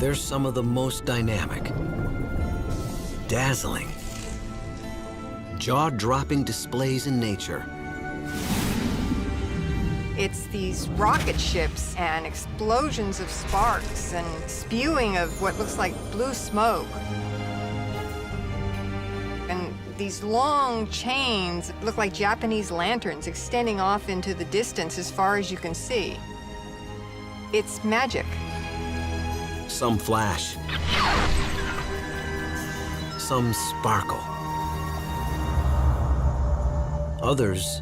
they're some of the most dynamic, dazzling, jaw-dropping displays in nature. It's these rocket ships and explosions of sparks and spewing of what looks like blue smoke. And these long chains look like Japanese lanterns extending off into the distance as far as you can see. It's magic. Some flash, some sparkle. Others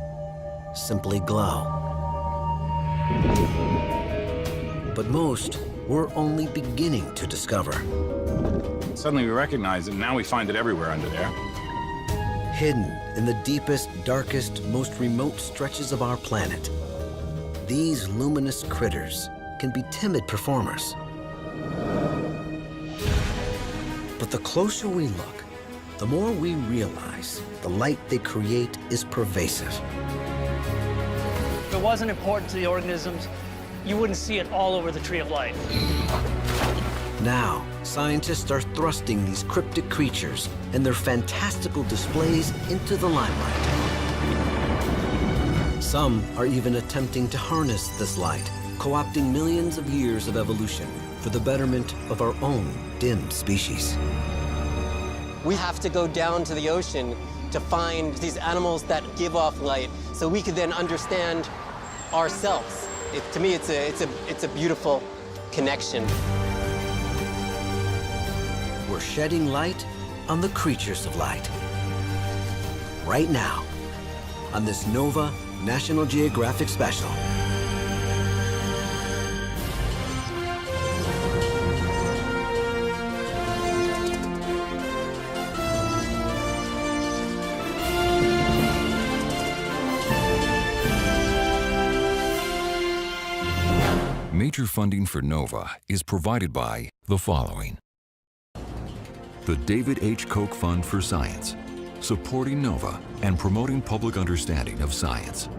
simply glow. But most we're only beginning to discover. Suddenly we recognize it, and now we find it everywhere under there. Hidden in the deepest, darkest, most remote stretches of our planet, these luminous critters can be timid performers. But the closer we look, the more we realize the light they create is pervasive. If it wasn't important to the organisms, you wouldn't see it all over the tree of life. Now, scientists are thrusting these cryptic creatures and their fantastical displays into the limelight. Some are even attempting to harness this light, co-opting millions of years of evolution for the betterment of our own dim species. We have to go down to the ocean to find these animals that give off light so we could then understand ourselves. To me, it's a beautiful connection. We're shedding light on the creatures of light. Right now, on this Nova National Geographic special. Major funding for NOVA is provided by the following. The David H. Koch Fund for Science, supporting NOVA and promoting public understanding of science.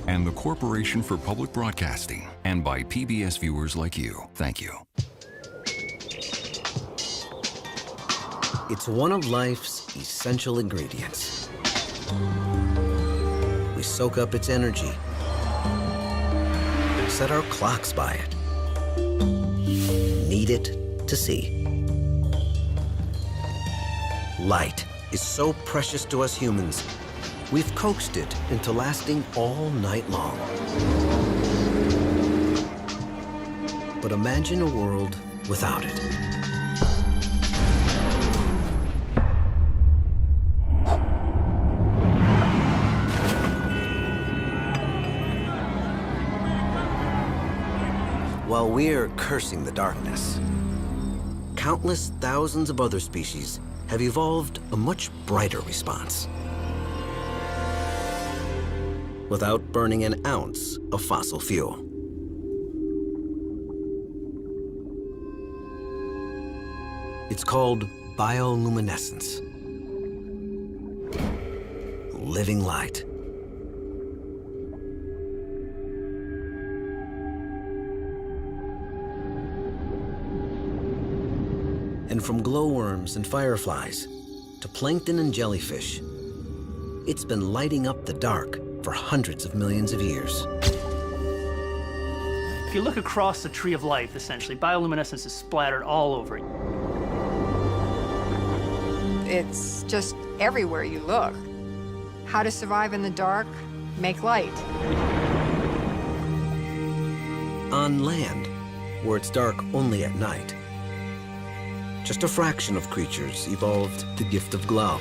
And the Corporation for Public Broadcasting, and by PBS viewers like you. Thank you. It's one of life's essential ingredients. We soak up its energy, set our clocks by it, need it to see. Light is so precious to us humans, we've coaxed it into lasting all night long. But imagine a world without it. While we're cursing the darkness, countless thousands of other species have evolved a much brighter response. Without burning an ounce of fossil fuel. It's called bioluminescence. Living light. And from glowworms and fireflies to plankton and jellyfish, it's been lighting up the dark for hundreds of millions of years. If you look across the tree of life, essentially, bioluminescence is splattered all over it. It's just everywhere you look. How to survive in the dark? Make light. On land, where it's dark only at night, just a fraction of creatures evolved the gift of glow.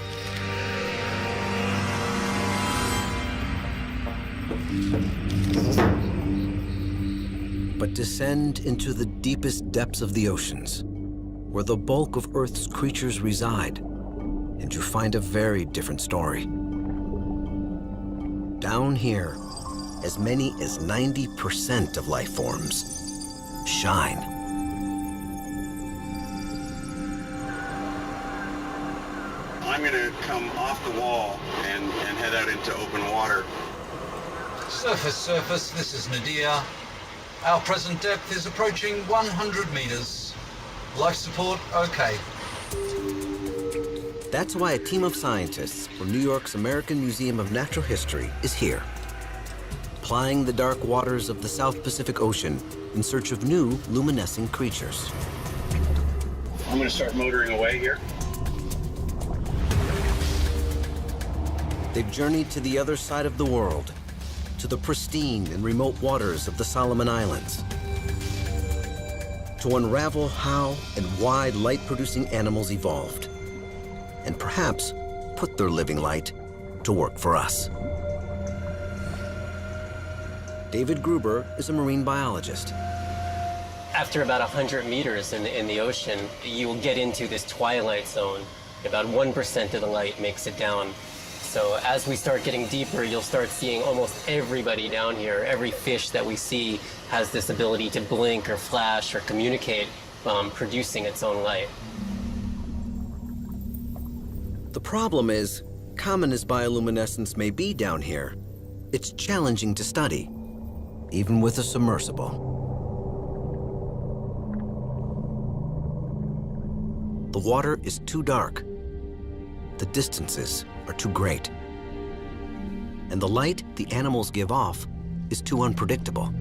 But descend into the deepest depths of the oceans, where the bulk of Earth's creatures reside, and you find a very different story. Down here, as many as 90% of life forms shine. I'm going to come off the wall and head out into open water. Surface, this is Nadir. Our present depth is approaching 100 meters. Life support, okay. That's why a team of scientists from New York's American Museum of Natural History is here, plying the dark waters of the South Pacific Ocean in search of new luminescent creatures. I'm going to start motoring away here. They've journeyed to the other side of the world, to the pristine and remote waters of the Solomon Islands, to unravel how and why light-producing animals evolved, and perhaps put their living light to work for us. David Gruber is a marine biologist. After about 100 meters in the ocean, you will get into this twilight zone. About 1% of the light makes it down. So as we start getting deeper, you'll start seeing almost everybody down here. Every fish that we see has this ability to blink or flash or communicate, producing its own light. The problem is, common as bioluminescence may be down here, it's challenging to study, even with a submersible. The water is too dark. The distances are too great. And the light the animals give off is too unpredictable.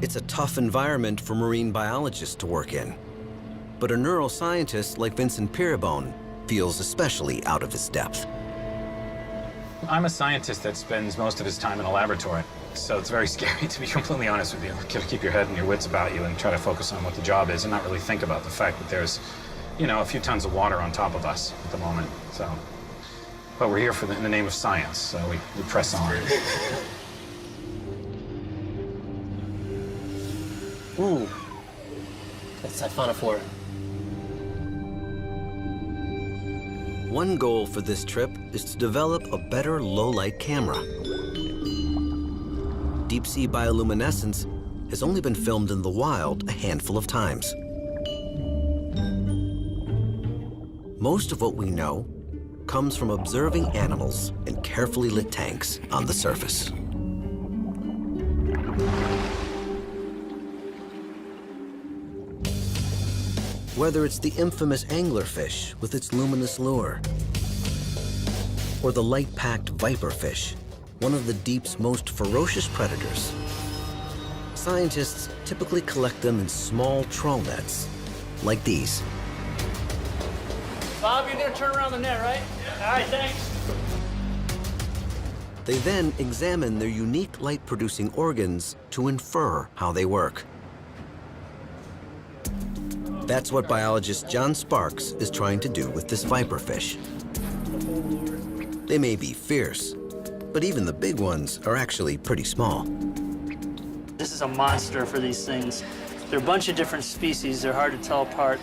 It's a tough environment for marine biologists to work in. But a neuroscientist like Vincent Pierrebone feels especially out of his depth. I'm a scientist that spends most of his time in a laboratory, so it's very scary, to be completely honest with you. You gotta keep your head and your wits about you and try to focus on what the job is and not really think about the fact that there's, you know, a few tons of water on top of us at the moment, so. But we're here in the name of science, so we press on. Ooh, that's siphonophore. One goal for this trip is to develop a better low-light camera. Deep-sea bioluminescence has only been filmed in the wild a handful of times. Most of what we know comes from observing animals in carefully lit tanks on the surface. Whether it's the infamous anglerfish with its luminous lure, or the light-packed viperfish, one of the deep's most ferocious predators, scientists typically collect them in small trawl nets, like these. Bob, you're gonna turn around the net, right? Yeah. All right, thanks. They then examine their unique light-producing organs to infer how they work. That's what biologist John Sparks is trying to do with this viperfish. They may be fierce, but even the big ones are actually pretty small. This is a monster for these things. They're a bunch of different species. They're hard to tell apart.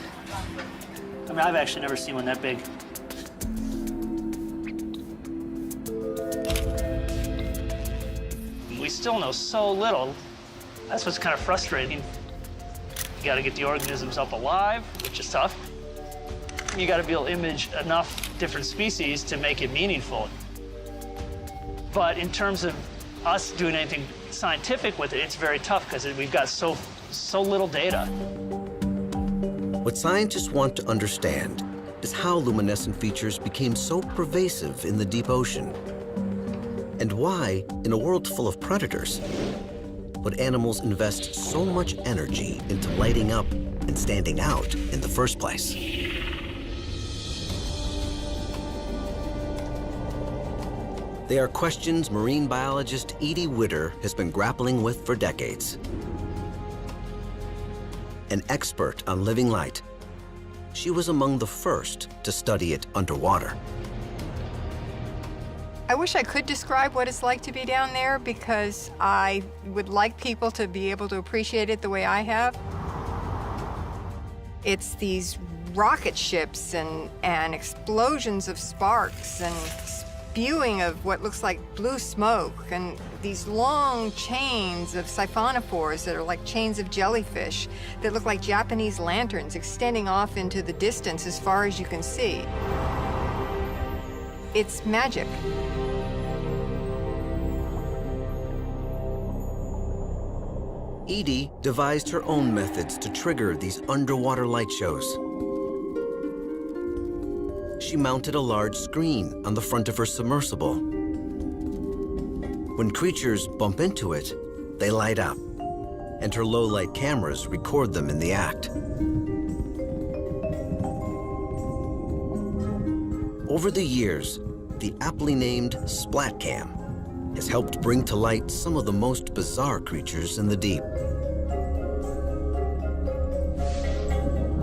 I mean, I've actually never seen one that big. We still know so little. That's what's kind of frustrating. You got to get the organisms up alive, which is tough. You got to be able to image enough different species to make it meaningful. But in terms of us doing anything scientific with it, it's very tough because we've got so little data. What scientists want to understand is how luminescent features became so pervasive in the deep ocean, and why, in a world full of predators, would animals invest so much energy into lighting up and standing out in the first place? They are questions marine biologist Edie Witter has been grappling with for decades. An expert on living light, she was among the first to study it underwater. I wish I could describe what it's like to be down there because I would like people to be able to appreciate it the way I have. It's these rocket ships and explosions of sparks and spewing of what looks like blue smoke and these long chains of siphonophores that are like chains of jellyfish that look like Japanese lanterns extending off into the distance as far as you can see. It's magic. Edie devised her own methods to trigger these underwater light shows. She mounted a large screen on the front of her submersible. When creatures bump into it, they light up, and her low-light cameras record them in the act. Over the years, the aptly named SplatCam has helped bring to light some of the most bizarre creatures in the deep.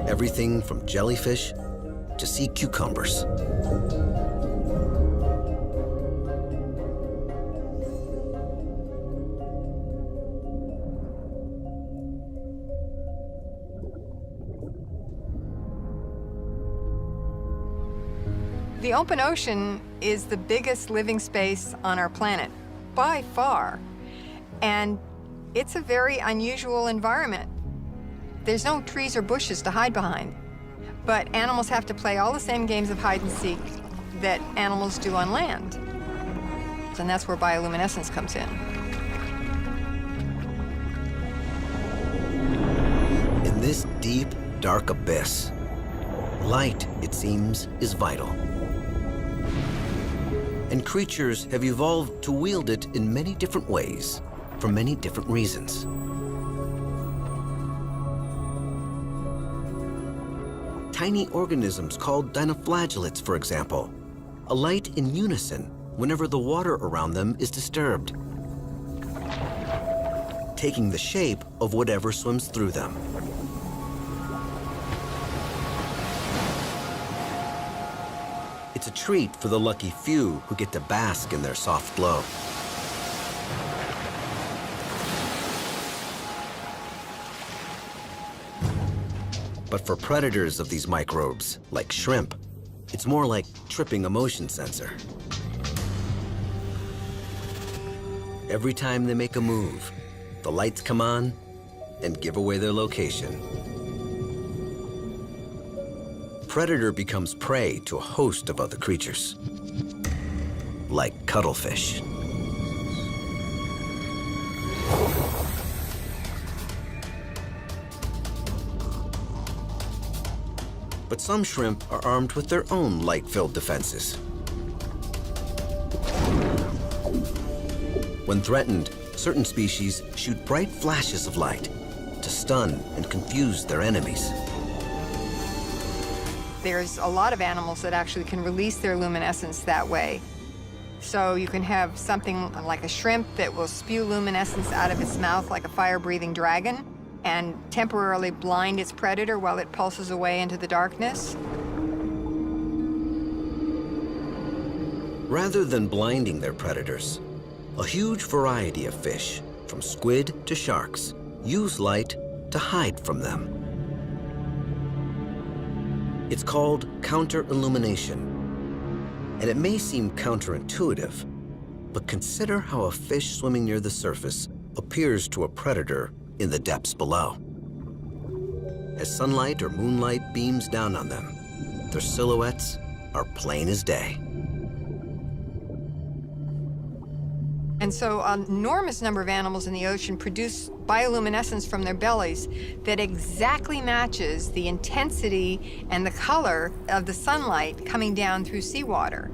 Everything from jellyfish to sea cucumbers. The open ocean is the biggest living space on our planet, by far. And it's a very unusual environment. There's no trees or bushes to hide behind. But animals have to play all the same games of hide and seek that animals do on land. And that's where bioluminescence comes in. In this deep, dark abyss, light, it seems, is vital. And creatures have evolved to wield it in many different ways, for many different reasons. Tiny organisms called dinoflagellates, for example, alight in unison whenever the water around them is disturbed, taking the shape of whatever swims through them. It's a treat for the lucky few who get to bask in their soft glow. But for predators of these microbes, like shrimp, it's more like tripping a motion sensor. Every time they make a move, the lights come on and give away their location. Predator becomes prey to a host of other creatures, like cuttlefish. But some shrimp are armed with their own light-filled defenses. When threatened, certain species shoot bright flashes of light to stun and confuse their enemies. There's a lot of animals that actually can release their luminescence that way. So you can have something like a shrimp that will spew luminescence out of its mouth like a fire-breathing dragon and temporarily blind its predator while it pulses away into the darkness. Rather than blinding their predators, a huge variety of fish, from squid to sharks, use light to hide from them. It's called counter-illumination, and it may seem counterintuitive, but consider how a fish swimming near the surface appears to a predator in the depths below. As sunlight or moonlight beams down on them, their silhouettes are plain as day. And so an enormous number of animals in the ocean produce bioluminescence from their bellies that exactly matches the intensity and the color of the sunlight coming down through seawater.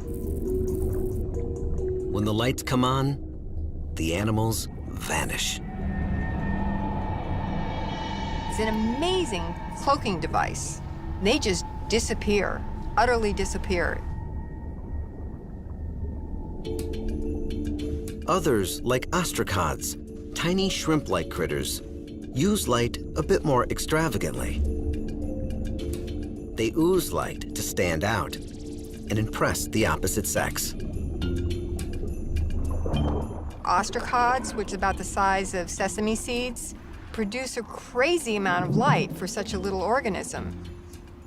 When the lights come on, the animals vanish. It's an amazing cloaking device. They just disappear, utterly disappear. Others, like ostracods, tiny shrimp-like critters, use light a bit more extravagantly. They ooze light to stand out and impress the opposite sex. Ostracods, which is about the size of sesame seeds, produce a crazy amount of light for such a little organism.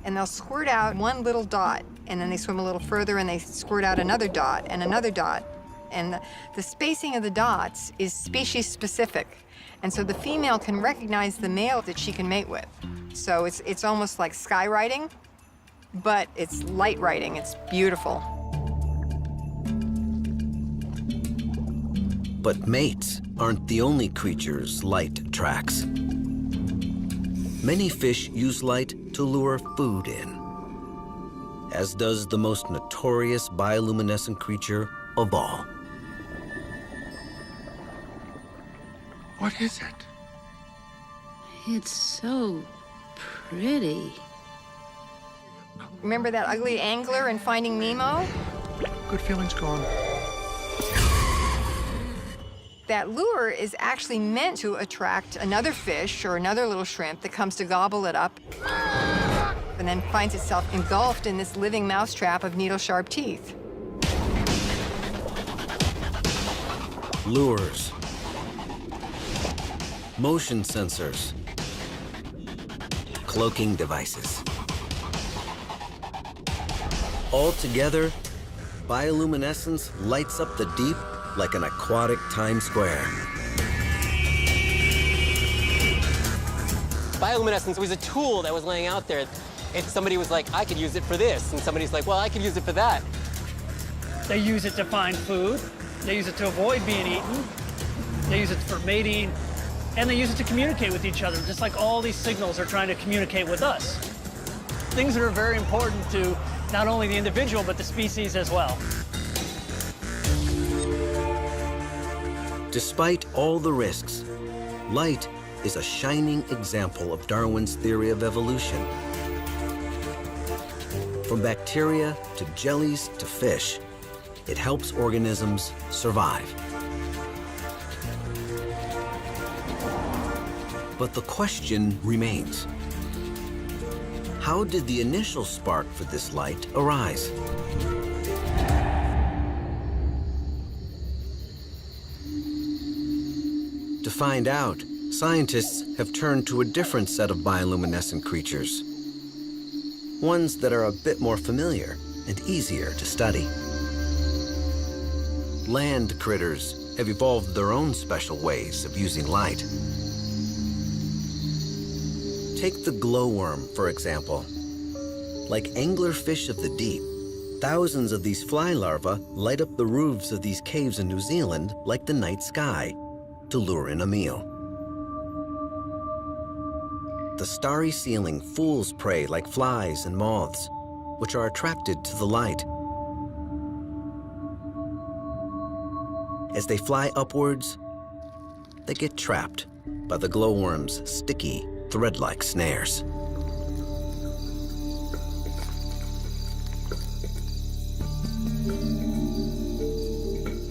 And they'll squirt out one little dot, and then they swim a little further and they squirt out another dot and another dot. And the spacing of the dots is species specific. And so the female can recognize the male that she can mate with. So it's almost like skywriting, but it's light writing. It's beautiful. But mates aren't the only creatures light attracts. Many fish use light to lure food in, as does the most notorious bioluminescent creature of all. What is it? It's so pretty. Remember that ugly angler in Finding Nemo? Good feelings gone. That lure is actually meant to attract another fish or another little shrimp that comes to gobble it up and then finds itself engulfed in this living mousetrap of needle-sharp teeth. Lures, motion sensors, cloaking devices. All together, bioluminescence lights up the deep like an aquatic Times Square. Bioluminescence was a tool that was laying out there. If somebody was like, I could use it for this, and somebody's like, well, I could use it for that. They use it to find food. They use it to avoid being eaten. They use it for mating. And they use it to communicate with each other, just like all these signals are trying to communicate with us. Things that are very important to not only the individual, but the species as well. Despite all the risks, light is a shining example of Darwin's theory of evolution. From bacteria to jellies to fish, it helps organisms survive. But the question remains, how did the initial spark for this light arise? To find out, scientists have turned to a different set of bioluminescent creatures, ones that are a bit more familiar and easier to study. Land critters have evolved their own special ways of using light. Take the glowworm, for example. Like anglerfish of the deep, thousands of these fly larvae light up the roofs of these caves in New Zealand like the night sky to lure in a meal. The starry ceiling fools prey like flies and moths, which are attracted to the light. As they fly upwards, they get trapped by the glowworm's sticky, thread-like snares.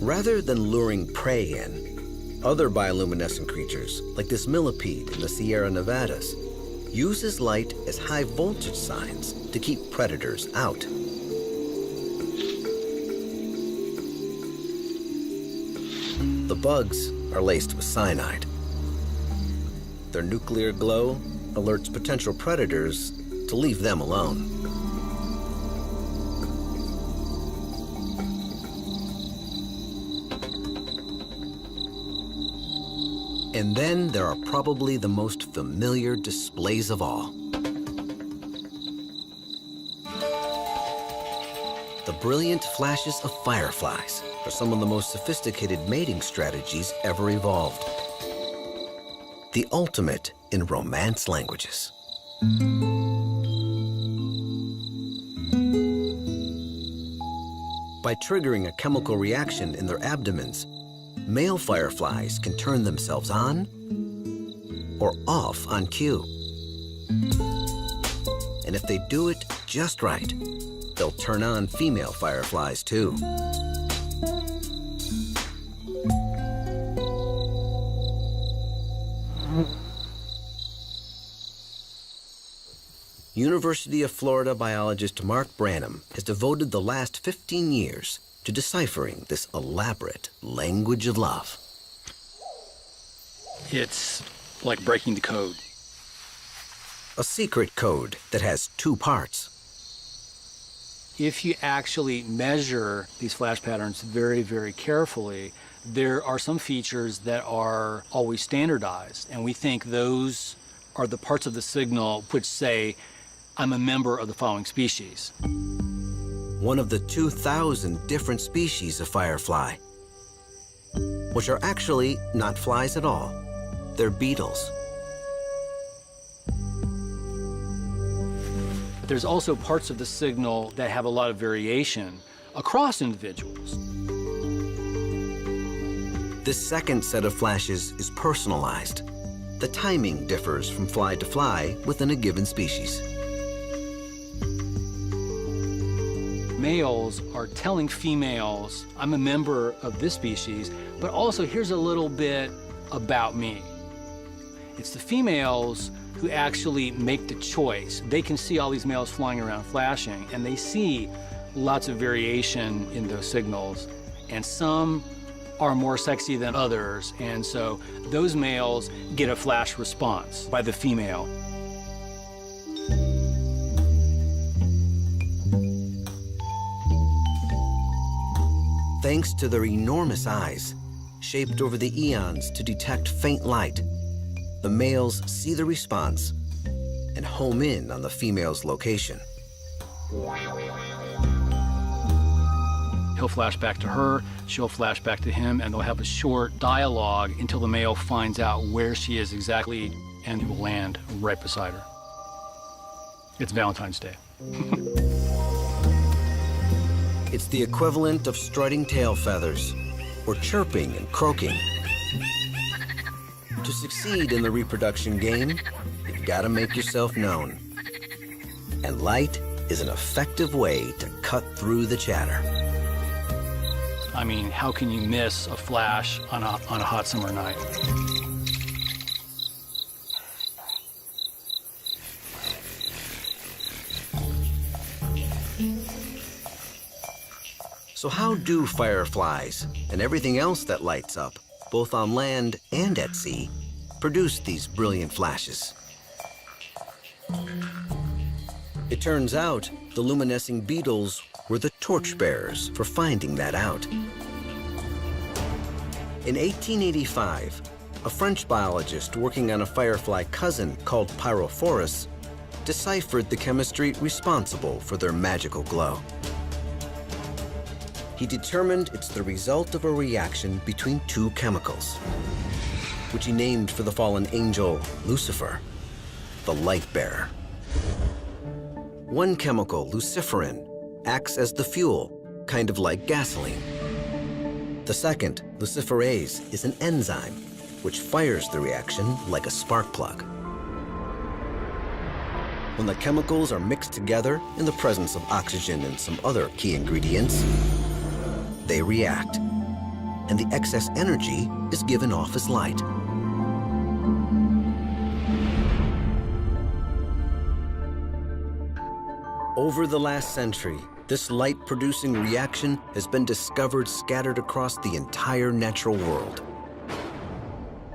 Rather than luring prey in, other bioluminescent creatures, like this millipede in the Sierra Nevadas, uses light as high voltage signs to keep predators out. The bugs are laced with cyanide. Their nuclear glow alerts potential predators to leave them alone. And then there are probably the most familiar displays of all. The brilliant flashes of fireflies are some of the most sophisticated mating strategies ever evolved. The ultimate in romance languages. By triggering a chemical reaction in their abdomens, male fireflies can turn themselves on or off on cue. And if they do it just right, they'll turn on female fireflies too. University of Florida biologist Mark Branham has devoted the last 15 years to deciphering this elaborate language of love. It's like breaking the code. A secret code that has two parts. If you actually measure these flash patterns very, very carefully, there are some features that are always standardized, and we think those are the parts of the signal which say, I'm a member of the following species. One of the 2,000 different species of firefly. which are actually not flies at all. They're beetles. There's also parts of the signal that have a lot of variation across individuals. This second set of flashes is personalized. The timing differs from fly to fly within a given species. Males are telling females, I'm a member of this species, but also here's a little bit about me. It's the females who actually make the choice. They can see all these males flying around flashing, and they see lots of variation in those signals, and some are more sexy than others, and so those males get a flash response by the female. Thanks to their enormous eyes, shaped over the eons to detect faint light, the males see the response and home in on the female's location. He'll flash back to her, she'll flash back to him, and they'll have a short dialogue until the male finds out where she is exactly, and he will land right beside her. It's Valentine's Day. It's the equivalent of strutting tail feathers or chirping and croaking. To succeed in the reproduction game, you've got to make yourself known. And light is an effective way to cut through the chatter. I mean, how can you miss a flash on a hot summer night? So how do fireflies and everything else that lights up, both on land and at sea, produce these brilliant flashes? It turns out the luminescing beetles were the torchbearers for finding that out. In 1885, a French biologist working on a firefly cousin called Pyrophorus deciphered the chemistry responsible for their magical glow. He determined it's the result of a reaction between two chemicals, which he named for the fallen angel Lucifer, the light bearer. One chemical, luciferin, acts as the fuel, kind of like gasoline. The second, luciferase, is an enzyme, which fires the reaction like a spark plug. When the chemicals are mixed together in the presence of oxygen and some other key ingredients, they react, and the excess energy is given off as light. Over the last century, this light-producing reaction has been discovered scattered across the entire natural world,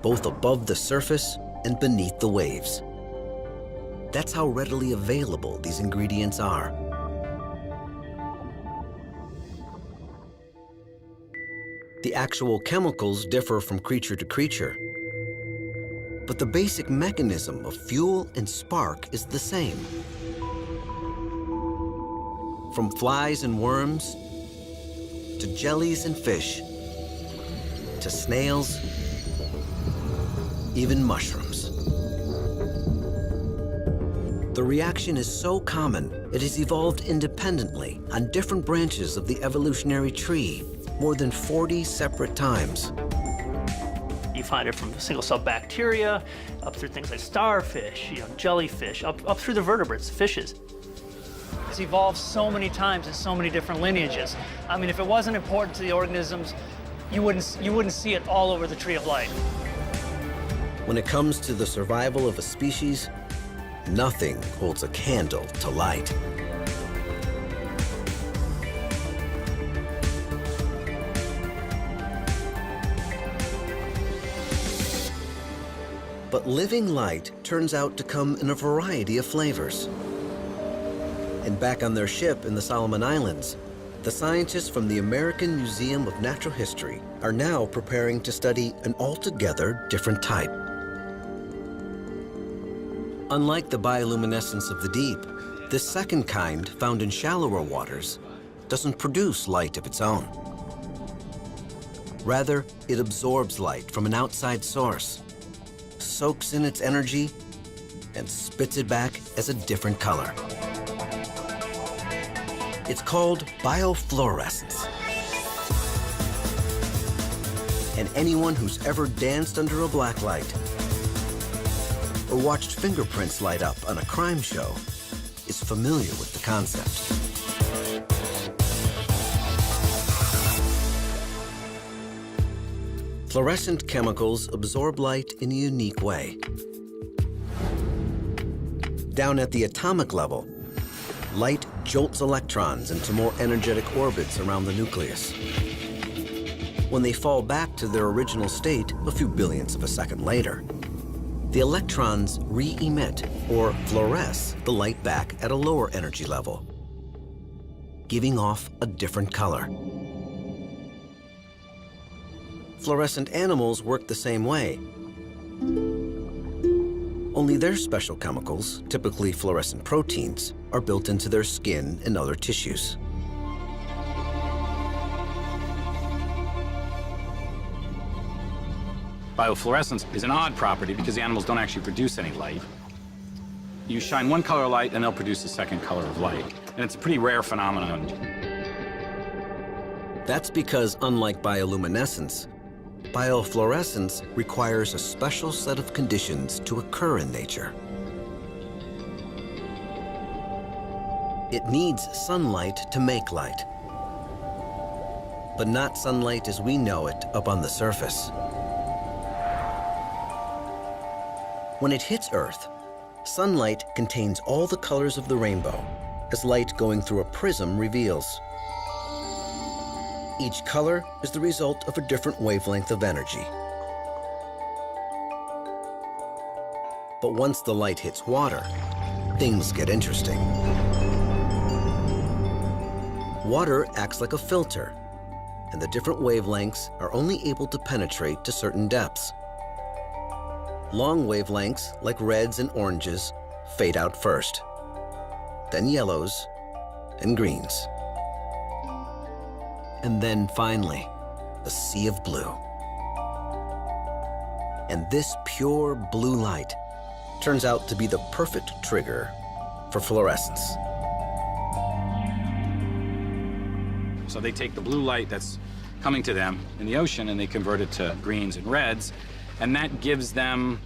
both above the surface and beneath the waves. That's how readily available these ingredients are. The actual chemicals differ from creature to creature, but the basic mechanism of fuel and spark is the same. From flies and worms, to jellies and fish, to snails, even mushrooms. The reaction is so common, it has evolved independently on different branches of the evolutionary tree more than 40 separate times. You find it from single-cell bacteria, up through things like starfish, jellyfish, up through the vertebrates, fishes. It's evolved so many times in so many different lineages. I mean, if it wasn't important to the organisms, you wouldn't see it all over the tree of life. When it comes to the survival of a species, nothing holds a candle to light. But living light turns out to come in a variety of flavors. And back on their ship in the Solomon Islands, the scientists from the American Museum of Natural History are now preparing to study an altogether different type. Unlike the bioluminescence of the deep, this second kind, found in shallower waters, doesn't produce light of its own. Rather, it absorbs light from an outside source, soaks in its energy, and spits it back as a different color. It's called biofluorescence. And anyone who's ever danced under a black light or watched fingerprints light up on a crime show is familiar with the concept. Fluorescent chemicals absorb light in a unique way. Down at the atomic level, light jolts electrons into more energetic orbits around the nucleus. When they fall back to their original state a few billionths of a second later, the electrons re-emit or fluoresce the light back at a lower energy level, giving off a different color. Fluorescent animals work the same way, only their special chemicals, typically fluorescent proteins, are built into their skin and other tissues. Biofluorescence is an odd property because the animals don't actually produce any light. You shine one color of light and they'll produce a second color of light. And it's a pretty rare phenomenon. That's because, unlike bioluminescence, biofluorescence requires a special set of conditions to occur in nature. It needs sunlight to make light, but not sunlight as we know it up on the surface. When it hits Earth, sunlight contains all the colors of the rainbow, as light going through a prism reveals. Each color is the result of a different wavelength of energy. But once the light hits water, things get interesting. Water acts like a filter, and the different wavelengths are only able to penetrate to certain depths. Long wavelengths, like reds and oranges, fade out first, then yellows and greens. And then finally, a sea of blue. And this pure blue light turns out to be the perfect trigger for fluorescence. So they take the blue light that's coming to them in the ocean and they convert it to greens and reds, and that gives them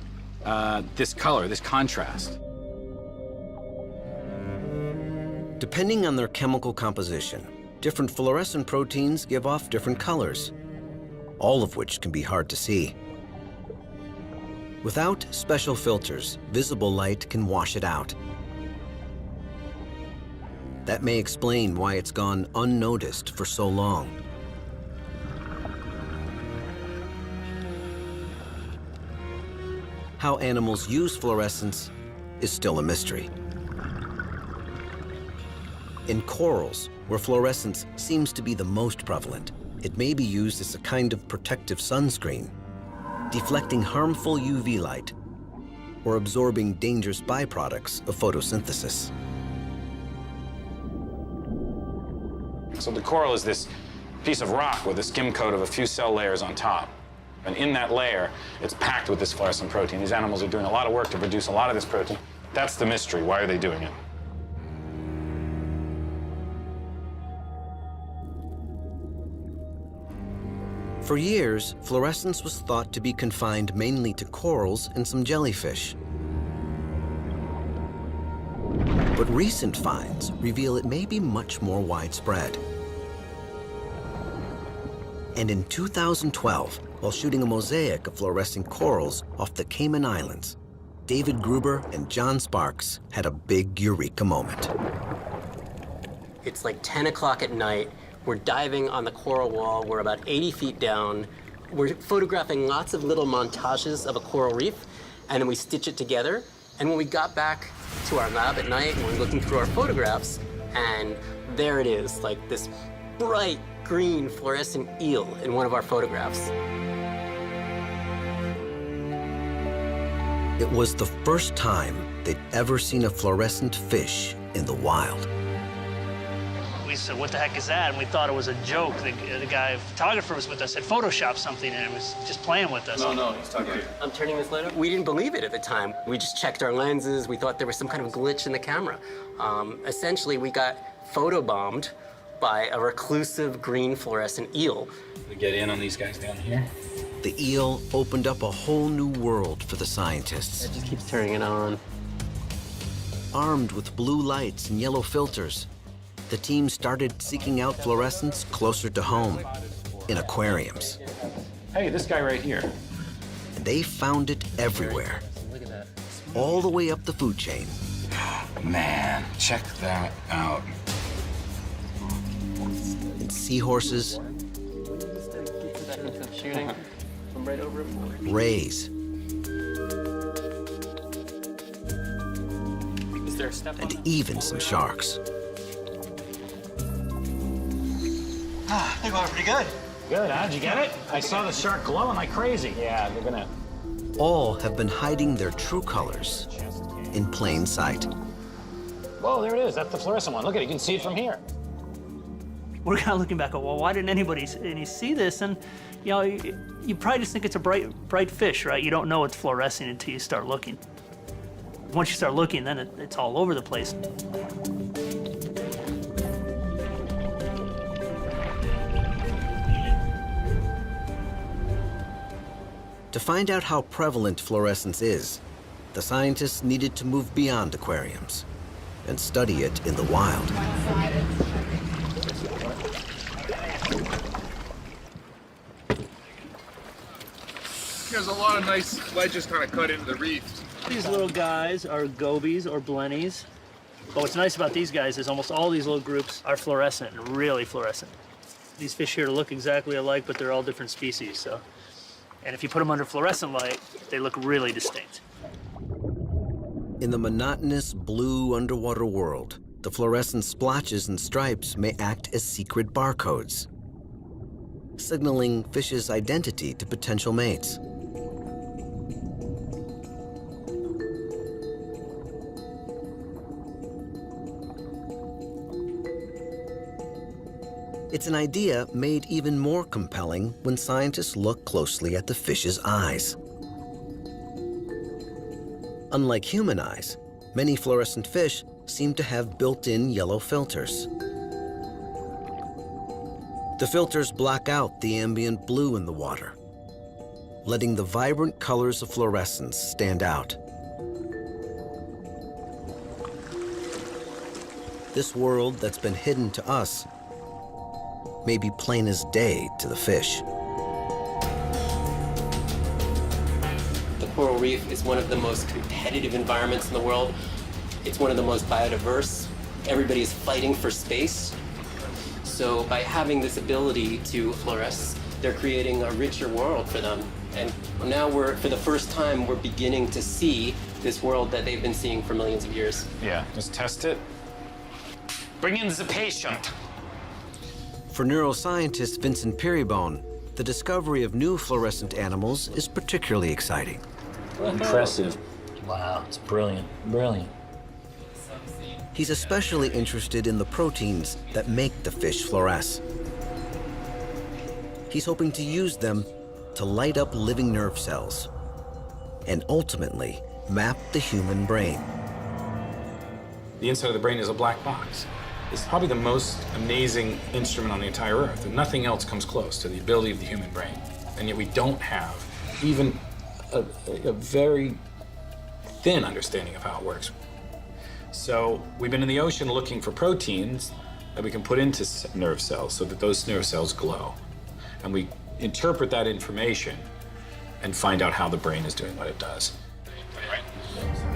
this color, this contrast. Depending on their chemical composition, different fluorescent proteins give off different colors, all of which can be hard to see. Without special filters, visible light can wash it out. That may explain why it's gone unnoticed for so long. How animals use fluorescence is still a mystery. In corals, where fluorescence seems to be the most prevalent, it may be used as a kind of protective sunscreen, deflecting harmful UV light or absorbing dangerous byproducts of photosynthesis. So the coral is this piece of rock with a skim coat of a few cell layers on top. And in that layer, it's packed with this fluorescent protein. These animals are doing a lot of work to produce a lot of this protein. That's the mystery. Why are they doing it? For years, fluorescence was thought to be confined mainly to corals and some jellyfish. But recent finds reveal it may be much more widespread. And in 2012, while shooting a mosaic of fluorescent corals off the Cayman Islands, David Gruber and John Sparks had a big eureka moment. It's like 10 o'clock at night. We're diving on the coral wall. We're about 80 feet down. We're photographing lots of little montages of a coral reef, and then we stitch it together. And when we got back to our lab at night, we were looking through our photographs, and there it is, like this bright green fluorescent eel in one of our photographs. It was the first time they'd ever seen a fluorescent fish in the wild. We We said, what the heck is that? And we thought it was a joke. The guy, photographer was with us, had photoshopped something and it was just playing with us. No, he's talking to you. I'm turning this light up. We didn't believe it at the time. We just checked our lenses. We thought there was some kind of glitch in the camera. Essentially, we got photobombed by a reclusive green fluorescent eel. We get in on these guys down here. The eel opened up a whole new world for the scientists. It just keeps turning it on. Armed with blue lights and yellow filters, the team started seeking out fluorescence closer to home, in aquariums. Hey, this guy right here. And they found it everywhere, all the way up the food chain. Man, check that out. In seahorses, Shooting from right over it. rays, Is there a step on and that? even some sharks. They're going pretty good. Good, huh? Did you get it? I saw the shark glowing like crazy. Yeah, they're gonna... All have been hiding their true colors in plain sight. Whoa, there it is. That's the fluorescent one. Look at it. You can see it from here. We're kind of looking back at, well, why didn't anybody see this? And, you know, you probably just think it's a bright fish, right? You don't know it's fluorescing until you start looking. Once you start looking, then it's all over the place. To find out how prevalent fluorescence is, the scientists needed to move beyond aquariums and study it in the wild. There's a lot of nice ledges kind of cut into the reefs. These little guys are gobies or blennies. But what's nice about these guys is almost all these little groups are fluorescent, and really fluorescent. These fish here look exactly alike, but they're all different species, so. And if you put them under fluorescent light, they look really distinct. In the monotonous blue underwater world, the fluorescent splotches and stripes may act as secret barcodes, signaling fish's identity to potential mates. It's an idea made even more compelling when scientists look closely at the fish's eyes. Unlike human eyes, many fluorescent fish seem to have built-in yellow filters. The filters block out the ambient blue in the water, letting the vibrant colors of fluorescence stand out. This world that's been hidden to us may be plain as day to the fish. The coral reef is one of the most competitive environments in the world. It's one of the most biodiverse. Everybody is fighting for space. So by having this ability to fluoresce, they're creating a richer world for them. And now for the first time, we're beginning to see this world that they've been seeing for millions of years. Yeah, just test it. Bring in the patient. For neuroscientist Vincent Peerybone, the discovery of new fluorescent animals is particularly exciting. Impressive. Wow, it's brilliant, brilliant. He's especially interested in the proteins that make the fish fluoresce. He's hoping to use them to light up living nerve cells and ultimately map the human brain. The inside of the brain is a black box. It's probably the most amazing instrument on the entire Earth, and nothing else comes close to the ability of the human brain. And yet we don't have even a very thin understanding of how it works. So we've been in the ocean looking for proteins that we can put into nerve cells so that those nerve cells glow. And we interpret that information and find out how the brain is doing what it does.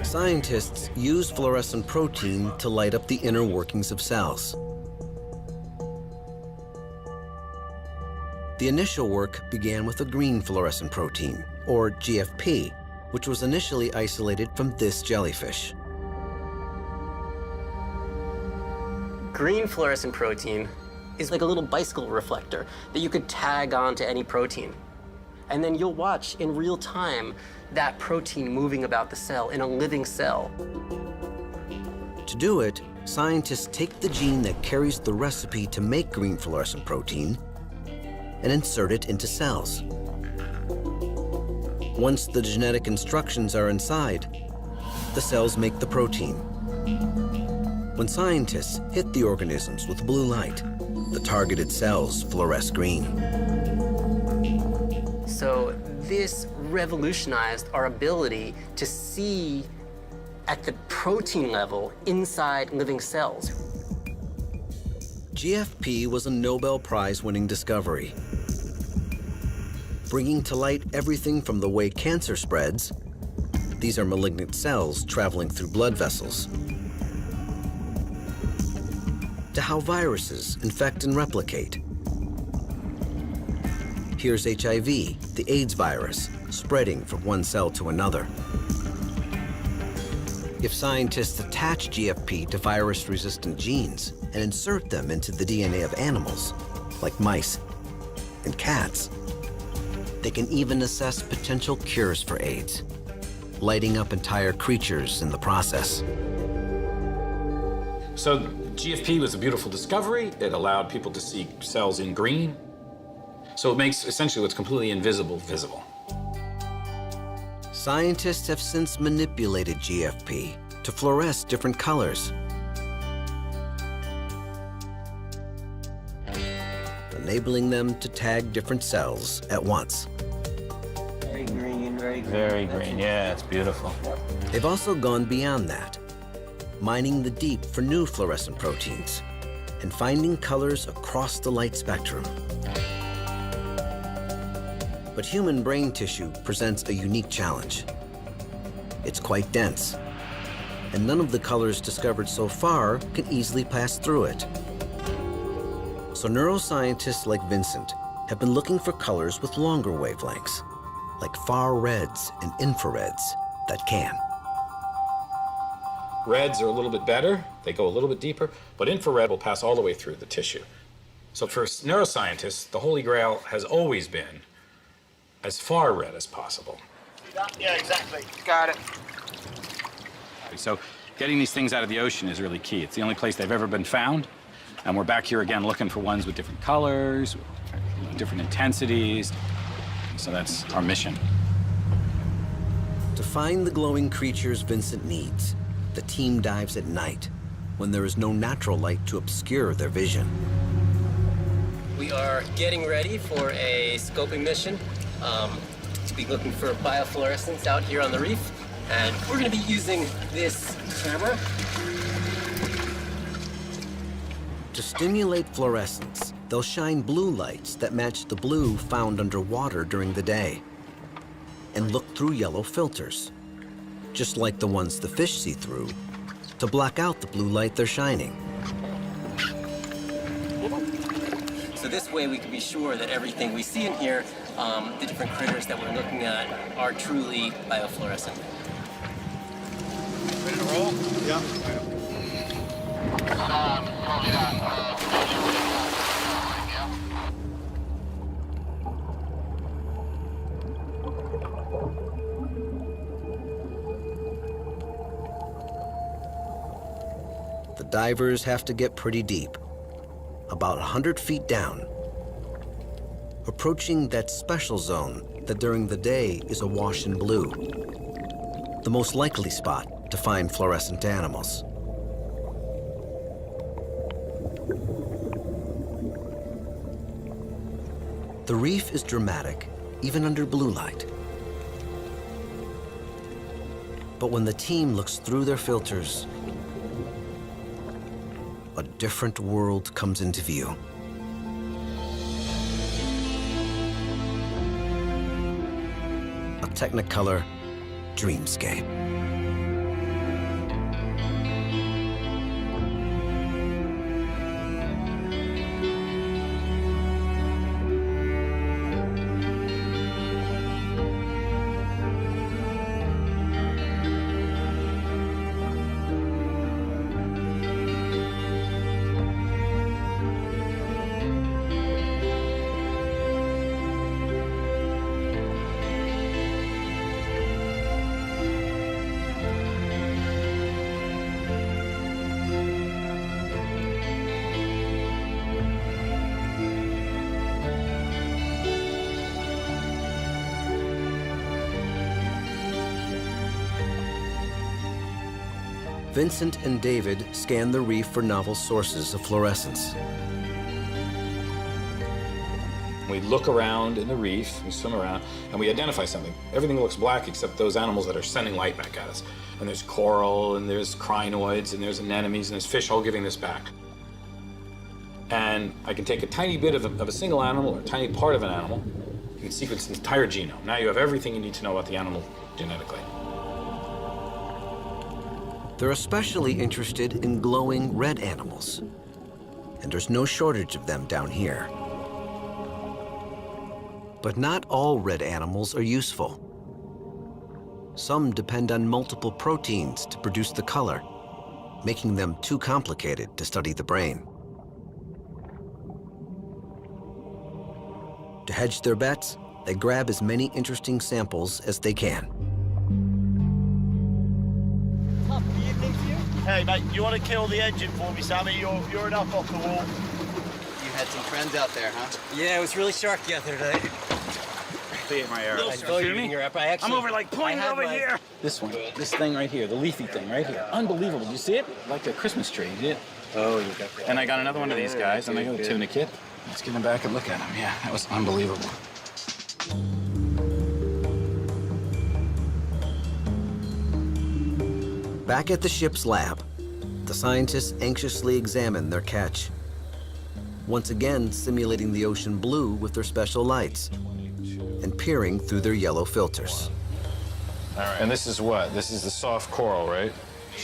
Scientists use fluorescent protein to light up the inner workings of cells. The initial work began with a green fluorescent protein, or GFP, which was initially isolated from this jellyfish. Green fluorescent protein is like a little bicycle reflector that you could tag onto any protein. And then you'll watch in real time that protein moving about the cell in a living cell. To do it, scientists take the gene that carries the recipe to make green fluorescent protein and insert it into cells. Once the genetic instructions are inside, the cells make the protein. When scientists hit the organisms with blue light, the targeted cells fluoresce green. So this revolutionized our ability to see at the protein level inside living cells. GFP was a Nobel Prize-winning discovery, bringing to light everything from the way cancer spreads — these are malignant cells traveling through blood vessels — to how viruses infect and replicate. Here's HIV, the AIDS virus, spreading from one cell to another. If scientists attach GFP to virus-resistant genes and insert them into the DNA of animals, like mice and cats, they can even assess potential cures for AIDS, lighting up entire creatures in the process. So GFP was a beautiful discovery. It allowed people to see cells in green. So it makes essentially what's completely invisible visible. Scientists have since manipulated GFP to fluoresce different colors, enabling them to tag different cells at once. Very green, very green. Very green, yeah, it's beautiful. They've also gone beyond that, mining the deep for new fluorescent proteins and finding colors across the light spectrum. But human brain tissue presents a unique challenge. It's quite dense, and none of the colors discovered so far can easily pass through it. So neuroscientists like Vincent have been looking for colors with longer wavelengths, like far reds and infrareds that can. Reds are a little bit better. They go a little bit deeper, but infrared will pass all the way through the tissue. So for neuroscientists, the holy grail has always been as far red as possible. Yeah, exactly. Got it. So getting these things out of the ocean is really key. It's the only place they've ever been found. And we're back here again looking for ones with different colors, different intensities. So that's our mission. To find the glowing creatures Vincent needs, the team dives at night when there is no natural light to obscure their vision. We are getting ready for a scoping mission to be looking for biofluorescence out here on the reef. And we're going to be using this camera. To stimulate fluorescence, they'll shine blue lights that match the blue found underwater during the day and look through yellow filters, just like the ones the fish see through, to block out the blue light they're shining. So this way we can be sure that everything we see in here, the different critters that we're looking at, are truly biofluorescent. Ready to roll? Yeah. The divers have to get pretty deep, about 100 feet down, approaching that special zone that during the day is awash in blue, the most likely spot to find fluorescent animals. The reef is dramatic, even under blue light. But when the team looks through their filters, a different world comes into view. A Technicolor dreamscape. Vincent and David scan the reef for novel sources of fluorescence. We look around in the reef, we swim around, and we identify something. Everything looks black except those animals that are sending light back at us. And there's coral, and there's crinoids, and there's anemones, and there's fish all giving this back. And I can take a tiny bit of a single animal, or a tiny part of an animal. You can sequence the entire genome. Now you have everything you need to know about the animal genetically. They're especially interested in glowing red animals. And there's no shortage of them down here. But not all red animals are useful. Some depend on multiple proteins to produce the color, making them too complicated to study the brain. To hedge their bets, they grab as many interesting samples as they can. Hey, mate, you want to kill the engine for me, Sammy? You're enough off the wall. You had some friends out there, huh? Yeah, it was really sharky out there today. They ate my arrow. I saw you in your app. I'm over like pointing over here. This one, this thing right here, the leafy thing right here. Unbelievable. You see it? Like a Christmas tree. You did? Oh, you got that. And I got another one of these guys, and I got a tunicate. Let's get him back and look at him. Yeah, that was unbelievable. Back at the ship's lab, the scientists anxiously examine their catch. Once again, simulating the ocean blue with their special lights and peering through their yellow filters. All right. And this is what? This is the soft coral, right?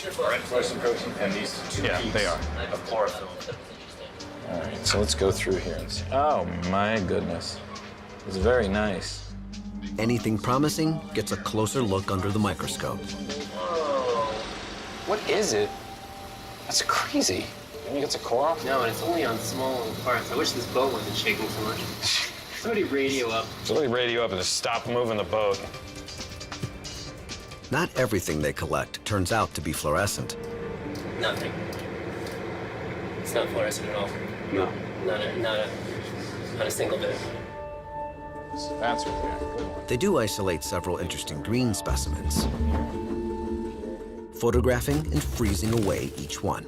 Red fluorescent protein, and these two peaks they are. Of chlorophyll. All right, so let's go through here and see. Oh, my goodness. It's very nice. Anything promising gets a closer look under the microscope. What is it? That's crazy. You think it's a coral? No, and it's only on small parts. I wish this boat wasn't shaking so much. Somebody radio up. Somebody radio up and just stop moving the boat. Not everything they collect turns out to be fluorescent. Nothing. It's not fluorescent at all. No. Not a single bit. So that's what they are. Good one. They do isolate several interesting green specimens, photographing and freezing away each one.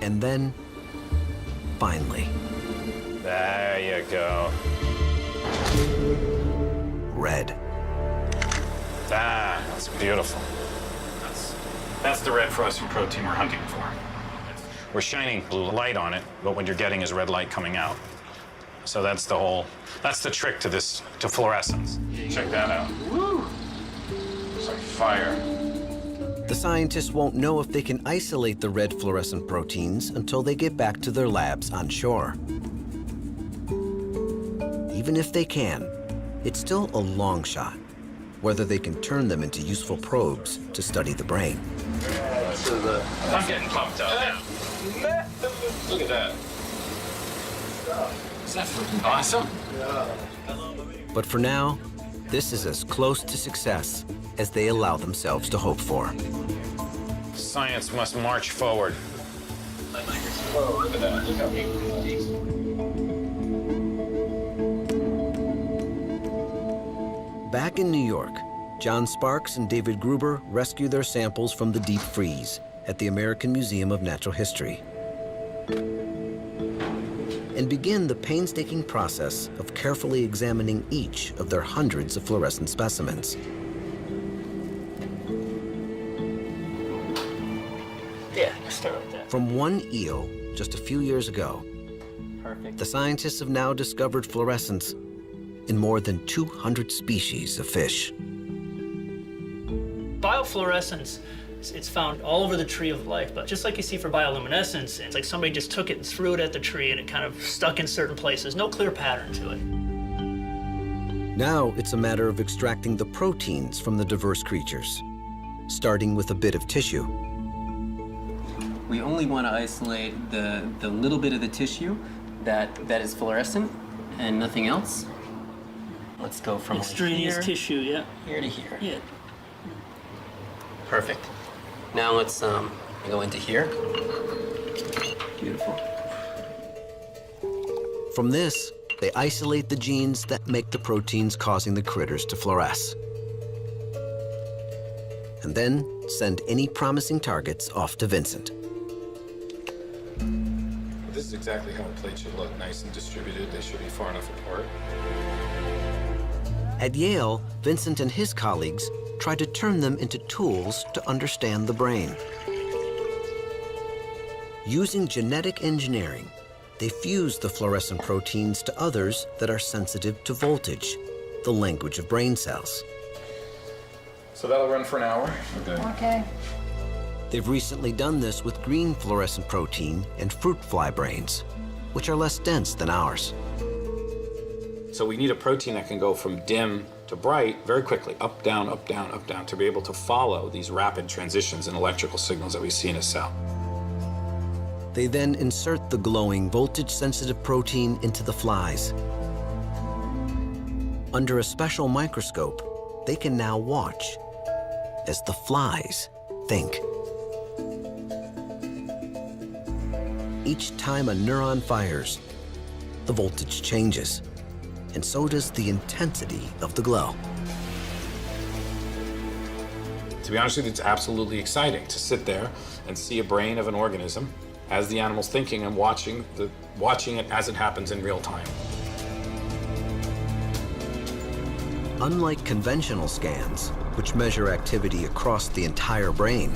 And then, finally, There you go. red. That's beautiful. That's the red fluorescent protein we're hunting for. We're shining blue light on it, but what you're getting is red light coming out. So that's the trick to this, to fluorescence. Check that out. Woo! It's like fire. The scientists won't know if they can isolate the red fluorescent proteins until they get back to their labs on shore. Even if they can, it's still a long shot, whether they can turn them into useful probes to study the brain. I'm getting pumped up now. Look at that. Is that freaking awesome? But for now, this is as close to success as they allow themselves to hope for. Science must march forward. Whoa, look at that. Look how big it is. Back in New York, John Sparks and David Gruber rescue their samples from the deep freeze at the American Museum of Natural History and begin the painstaking process of carefully examining each of their hundreds of fluorescent specimens. Yeah, start with that. From one eel just a few years ago, Perfect. the scientists have now discovered fluorescence in more than 200 species of fish. Biofluorescence, it's found all over the tree of life, but just like you see for bioluminescence, it's like somebody just took it and threw it at the tree and it kind of stuck in certain places. No clear pattern to it. Now it's a matter of extracting the proteins from the diverse creatures, starting with a bit of tissue. We only want to isolate the little bit of the tissue that is fluorescent and nothing else. Let's go from Extraneous tissue, yeah. here to here. Yeah. Perfect. Now let's go into here. Beautiful. From this, they isolate the genes that make the proteins causing the critters to fluoresce. and then send any promising targets off to Vincent. This is exactly how a plate should look, nice and distributed. They should be far enough apart. At Yale, Vincent and his colleagues tried to turn them into tools to understand the brain. Using genetic engineering, they fused the fluorescent proteins to others that are sensitive to voltage, the language of brain cells. So that'll run for an hour. Okay. They've recently done this with green fluorescent protein and fruit fly brains, which are less dense than ours. So we need a protein that can go from dim to bright very quickly, up, down, up, down, up, down, to be able to follow these rapid transitions in electrical signals that we see in a cell. They then insert the glowing voltage-sensitive protein into the flies. Under a special microscope, they can now watch as the flies think. Each time a neuron fires, the voltage changes, and so does the intensity of the glow. To be honest with you, it's absolutely exciting to sit there and see a brain of an organism as the animal's thinking and watching it as it happens in real time. Unlike conventional scans, which measure activity across the entire brain,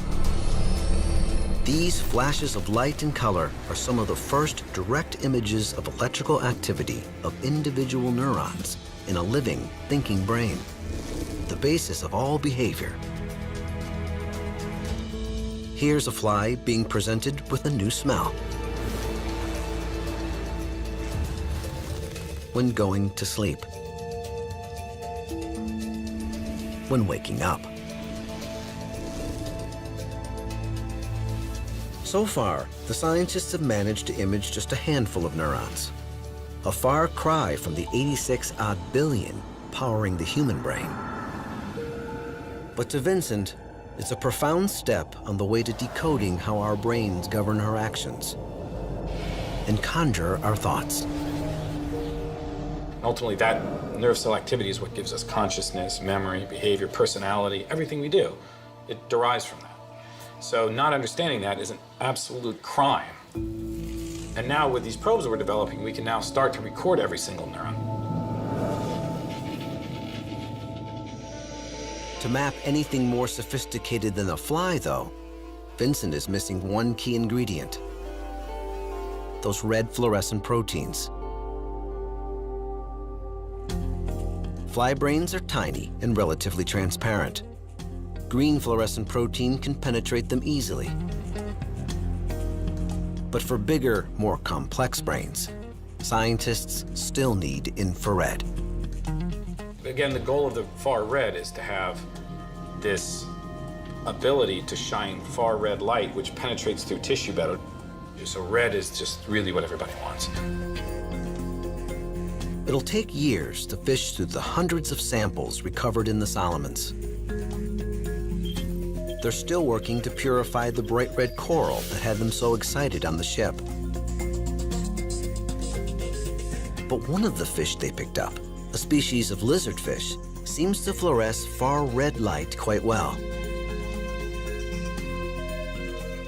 these flashes of light and color are some of the first direct images of electrical activity of individual neurons in a living, thinking brain, the basis of all behavior. Here's a fly being presented with a new smell. When going to sleep. When waking up. So far, the scientists have managed to image just a handful of neurons, a far cry from the 86-odd billion powering the human brain. But to Vincent, it's a profound step on the way to decoding how our brains govern our actions and conjure our thoughts. Ultimately, that nerve cell activity is what gives us consciousness, memory, behavior, personality, everything we do. It derives from that. So not understanding that is an absolute crime. And now with these probes that we're developing, we can now start to record every single neuron. To map anything more sophisticated than a fly, though, Vincent is missing one key ingredient: those red fluorescent proteins. Fly brains are tiny and relatively transparent. Green fluorescent protein can penetrate them easily. But for bigger, more complex brains, scientists still need infrared. Again, the goal of the far red is to have this ability to shine far red light, which penetrates through tissue better. So red is just really what everybody wants. It'll take years to fish through the hundreds of samples recovered in the Solomons. They're still working to purify the bright red coral that had them so excited on the ship. But one of the fish they picked up, a species of lizardfish, seems to fluoresce far red light quite well.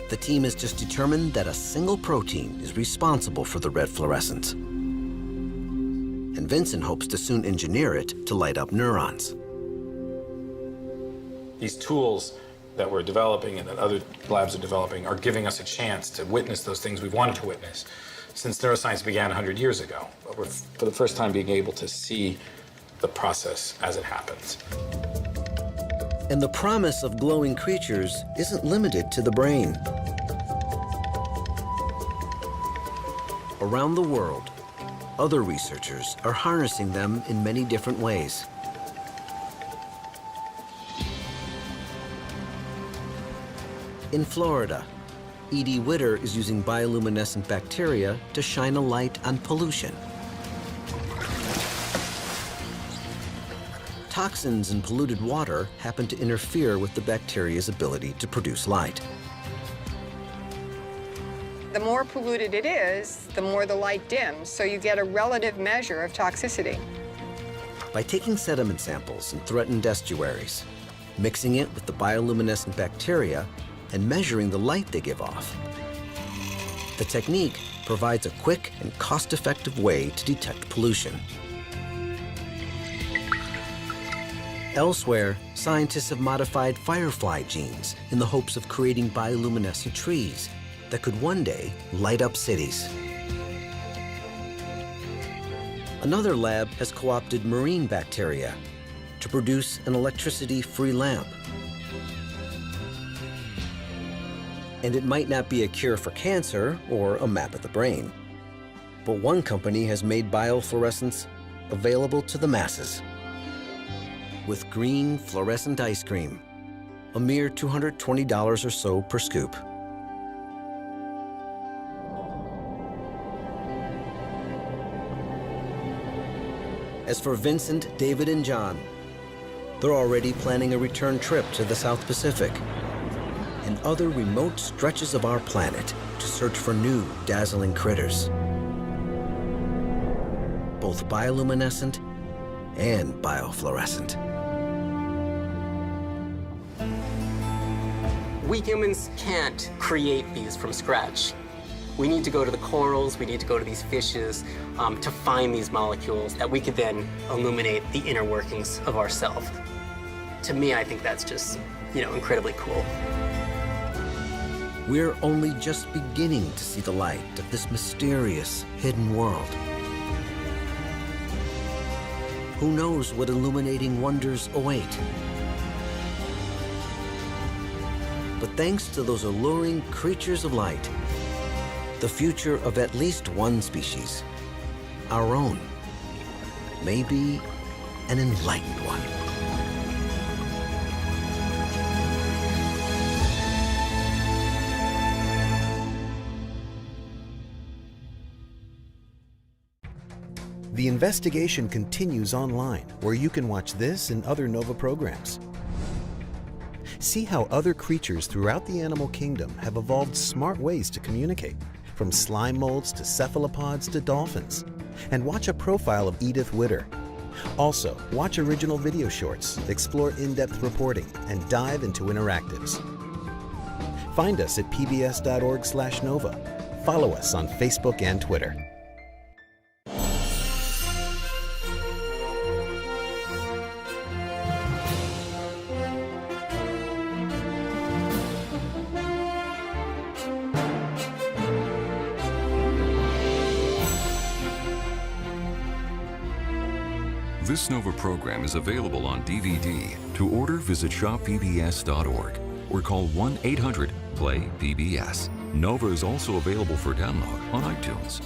The team has just determined that a single protein is responsible for the red fluorescence. And Vincent hopes to soon engineer it to light up neurons. These tools that we're developing and that other labs are developing are giving us a chance to witness those things we've wanted to witness since neuroscience began 100 years ago. But we're, for the first time, being able to see the process as it happens. And the promise of glowing creatures isn't limited to the brain. Around the world, other researchers are harnessing them in many different ways. In Florida, Edie Witter is using bioluminescent bacteria to shine a light on pollution. Toxins in polluted water happen to interfere with the bacteria's ability to produce light. The more polluted it is, the more the light dims, so you get a relative measure of toxicity. By taking sediment samples in threatened estuaries, mixing it with the bioluminescent bacteria and measuring the light they give off. The technique provides a quick and cost-effective way to detect pollution. Elsewhere, scientists have modified firefly genes in the hopes of creating bioluminescent trees that could one day light up cities. Another lab has co-opted marine bacteria to produce an electricity-free lamp. And it might not be a cure for cancer or a map of the brain, but one company has made biofluorescence available to the masses. With green fluorescent ice cream, a mere $220 or so per scoop. As for Vincent, David, and John, they're already planning a return trip to the South Pacific and other remote stretches of our planet to search for new, dazzling critters, both bioluminescent and biofluorescent. We humans can't create these from scratch. We need to go to the corals, we need to go to these fishes to find these molecules that we could then illuminate the inner workings of ourselves. To me, I think that's just, incredibly cool. We're only just beginning to see the light of this mysterious, hidden world. Who knows what illuminating wonders await? But thanks to those alluring creatures of light, the future of at least one species, our own, may be an enlightened one. The investigation continues online, where you can watch this and other NOVA programs. See how other creatures throughout the animal kingdom have evolved smart ways to communicate, from slime molds to cephalopods to dolphins. And watch a profile of Edith Witter. Also, watch original video shorts, explore in-depth reporting, and dive into interactives. Find us at pbs.org/nova. Follow us on Facebook and Twitter. This NOVA program is available on DVD. To order, visit shoppbs.org or call 1-800-PLAY-PBS. NOVA is also available for download on iTunes.